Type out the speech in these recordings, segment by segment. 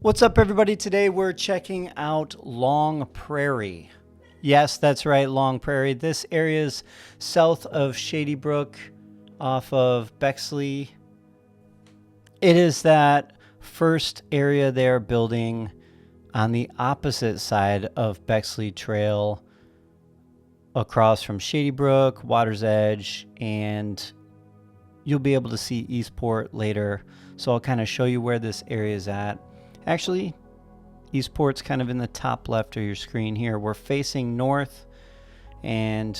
What's up, everybody? Today we're checking out Long Prairie. Yes, that's right, Long Prairie. This area is south of Shady Brook off of Bexley. It is that first area they're building on the opposite side of Bexley Trail across from Shady Brook, Water's Edge, and you'll be able to see Eastport later. So I'll kind of show you where this area is at. Actually, Eastport's kind of in the top left of your screen here. We're facing north, and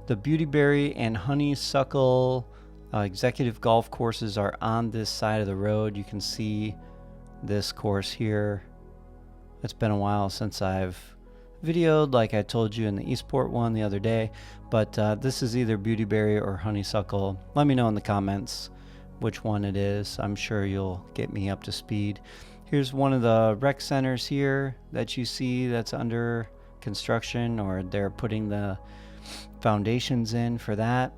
the Beautyberry and Honeysuckle executive golf courses are on this side of the road. You can see this course here. It's been a while since I've videoed, like I told you in the Eastport one the other day, but this is either Beautyberry or Honeysuckle. Let me know in the comments which one it is. I'm sure you'll get me up to speed. Here's one of the rec centers here that you see that's under construction, or they're putting the foundations in for that.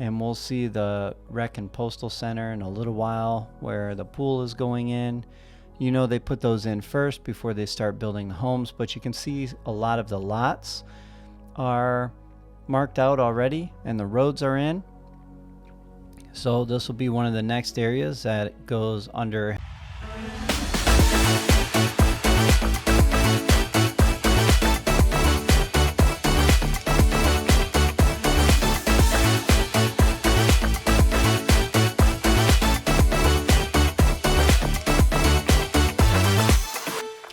And we'll see the rec and postal center in a little while where the pool is going in. You know, they put those in first before they start building the homes, but you can see a lot of the lots are marked out already and the roads are in. So this will be one of the next areas that goes under.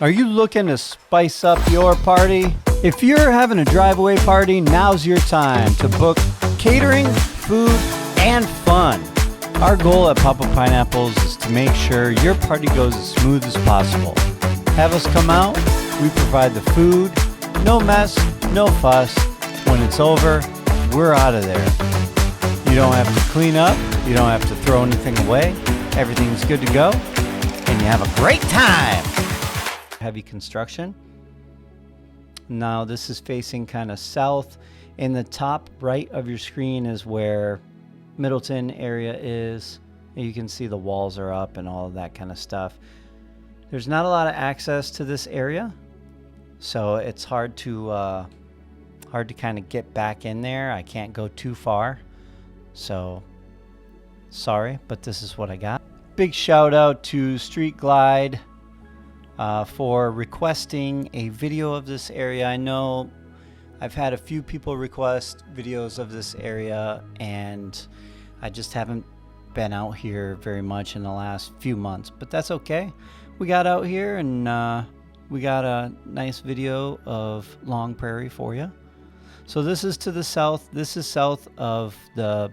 Are you looking to spice up your party? If you're having a drive-away party, now's your time to book catering, food, and fun. Our goal at Papa Pineapples is to make sure your party goes as smooth as possible. Have us come out, we provide the food, no mess, no fuss. When it's over, we're out of there. You don't have to clean up, you don't have to throw anything away. Everything's good to go, and you have a great time. Heavy construction. Now this is facing kind of south. In the top right of your screen is where Middleton area is. You can see the walls are up and all of that kind of stuff. There's not a lot of access to this area, so it's hard to kind of get back in there. I can't go too far, so sorry, but this is what I got. Big shout out to Street Glide for requesting a video of this area. I know I've had a few people request videos of this area, and I just haven't been out here very much in the last few months, but that's okay. We got out here and we got a nice video of Long Prairie for you. So this is to the south. This is south of the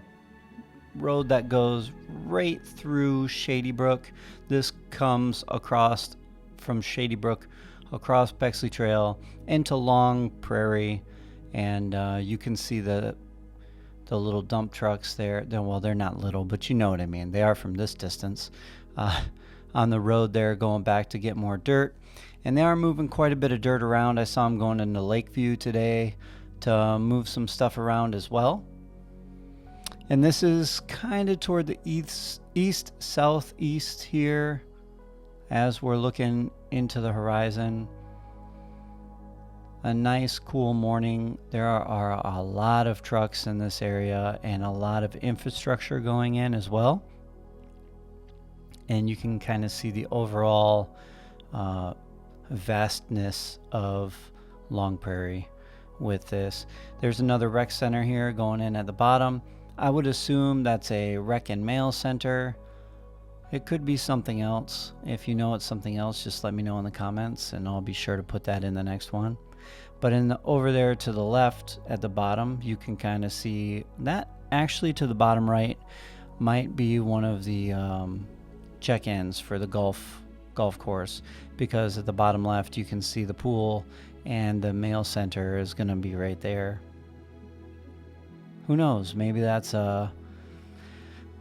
road that goes right through Shady Brook. This comes across from Shady Brook across Bexley Trail into Long Prairie, and you can see the little dump trucks there. Well, they're not little, but you know what I mean. They are from this distance on the road there, going back to get more dirt, and they are moving quite a bit of dirt around. I saw them going into Lakeview today to move some stuff around as well. And this is kind of toward the east southeast here as we're looking into the horizon. A nice cool morning. There are a lot of trucks in this area and a lot of infrastructure going in as well, and you can kind of see the overall vastness of Long Prairie with this. There's another rec center here going in at the bottom. I would assume that's a rec and mail center. It could be something else. If you know it's something else, just let me know in the comments and I'll be sure to put that in the next one. But over there to the left at the bottom, you can kind of see that actually to the bottom right might be one of the check-ins for the golf course, because at the bottom left you can see the pool and the mail center is going to be right there. Who knows? Maybe that's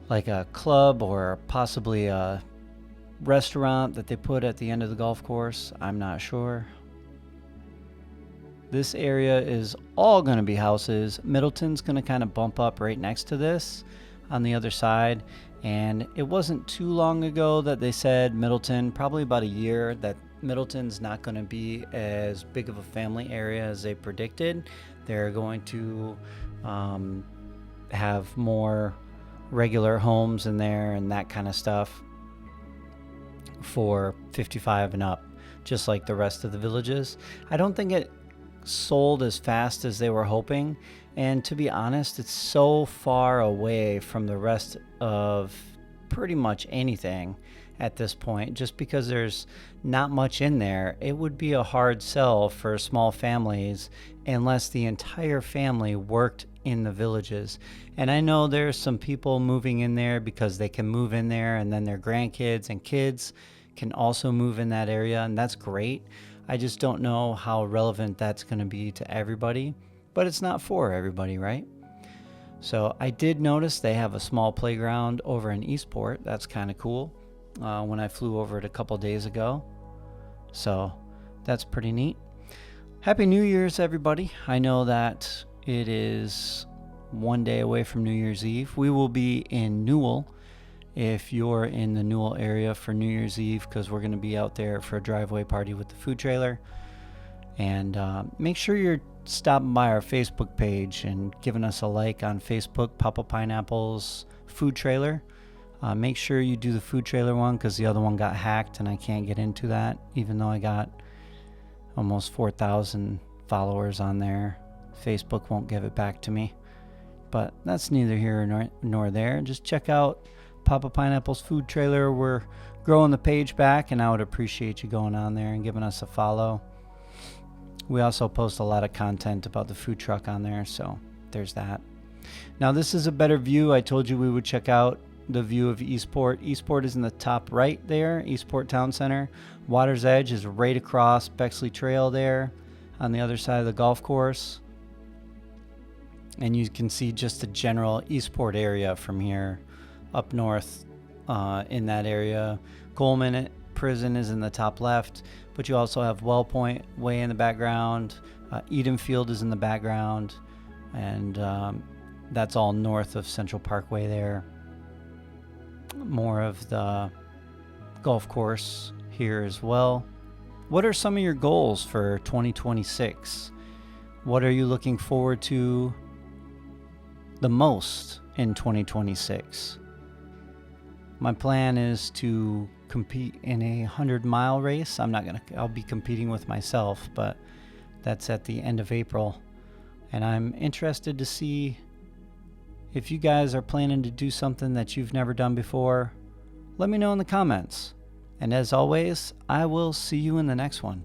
like a club or possibly a restaurant that they put at the end of the golf course. I'm not sure. This area is all going to be houses. Middleton's going to kind of bump up right next to this on the other side, And it wasn't too long ago that they said Middleton, probably about a year, that Middleton's not going to be as big of a family area as they predicted. They're going to have more regular homes in there and that kind of stuff for 55 and up, just like the rest of the villages. I don't think it sold as fast as they were hoping, and to be honest, it's so far away from the rest of pretty much anything at this point. Just because there's not much in there, it would be a hard sell for small families unless the entire family worked in the villages. And I know there's some people moving in there because they can move in there, and then their grandkids and kids can also move in that area, and that's great. I just don't know how relevant that's going to be to everybody, but it's not for everybody, right? So I did notice they have a small playground over in Eastport. That's kind of cool when I flew over it a couple days ago. So that's pretty neat. Happy New Year's, everybody. I know that it is one day away from New Year's Eve. We will be in Newell if you're in the Newell area for New Year's Eve, because we're going to be out there for a driveway party with the food trailer. And make sure you're stopping by our Facebook page and giving us a like on Facebook, Papa Pineapple's food trailer. Make sure you do the food trailer one, because the other one got hacked and I can't get into that, even though I got almost 4,000 followers on there. Facebook won't give it back to me, but that's neither here nor there. Just check out Papa Pineapple's food trailer. We're growing the page back, and I would appreciate you going on there and giving us a follow. We also post a lot of content about the food truck on there, so there's that. Now this is a better view. I told you we would check out the view of Eastport. Eastport is in the top right there, Eastport Town Center. Water's Edge is right across Bexley Trail there on the other side of the golf course. And you can see just the general Eastport area from here up north in that area. Coleman Prison is in the top left, but you also have Well Point way in the background. Edenfield is in the background, and that's all north of Central Parkway there. More of the golf course here as well. What are some of your goals for 2026? What are you looking forward to the most in 2026? My plan is to compete in a 100-mile race. I'll be competing with myself, but that's at the end of April. And I'm interested to see if you guys are planning to do something that you've never done before. Let me know in the comments. And as always, I will see you in the next one.